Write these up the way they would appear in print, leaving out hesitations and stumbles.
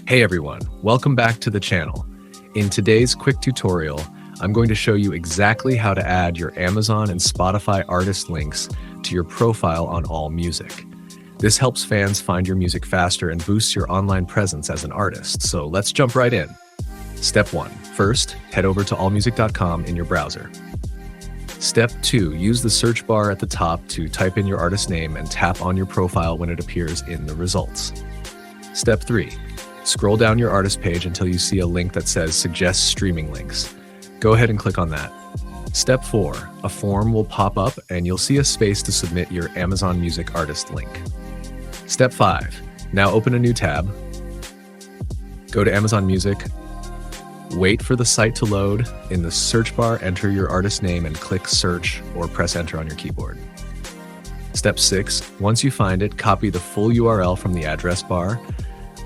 Hey everyone, welcome back to the channel. In today's quick tutorial, I'm going to show you exactly how to add your Amazon and Spotify artist links to your profile on AllMusic. This helps fans find your music faster and boosts your online presence as an artist, so let's jump right in. Step 1. First, head over to allmusic.com in your browser. Step 2. Use the search bar at the top to type in your artist name and tap on your profile when it appears in the results. Step 3. Scroll down your artist page until you see a link that says Suggest Streaming Links. Go ahead and click on that. Step 4. A form will pop up and you'll see a space to submit your Amazon Music artist link. Step 5. Now open a new tab. Go to Amazon Music. Wait for the site to load. In the search bar, enter your artist name and click Search or press Enter on your keyboard. Step 6. Once you find it, copy the full URL from the address bar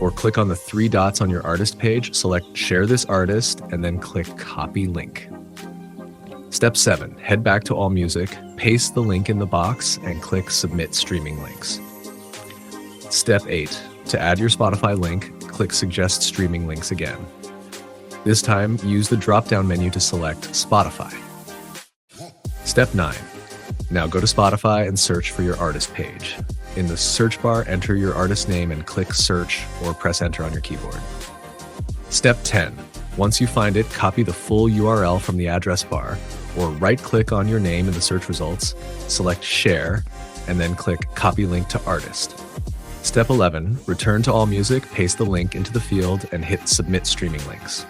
or click on the 3 dots on your artist page, select Share this artist, and then click Copy Link. Step 7. Head back to AllMusic, paste the link in the box, and click Submit Streaming Links. Step 8. To add your Spotify link, click Suggest Streaming Links again. This time, use the drop-down menu to select Spotify. Step 9. Now go to Spotify and search for your artist page. In the search bar, enter your artist name and click Search or press Enter on your keyboard. Step 10. Once you find it, copy the full URL from the address bar or right-click on your name in the search results, select Share, and then click Copy Link to Artist. Step 11. Return to AllMusic, paste the link into the field, and hit Submit Streaming Links.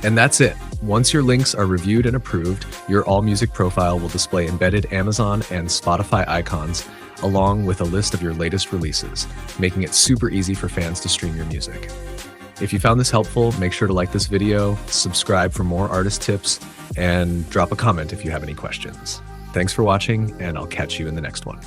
And that's it. Once your links are reviewed and approved, your AllMusic profile will display embedded Amazon and Spotify icons along with a list of your latest releases, making it super easy for fans to stream your music. If you found this helpful, make sure to like this video, subscribe for more artist tips, and drop a comment if you have any questions. Thanks for watching, and I'll catch you in the next one.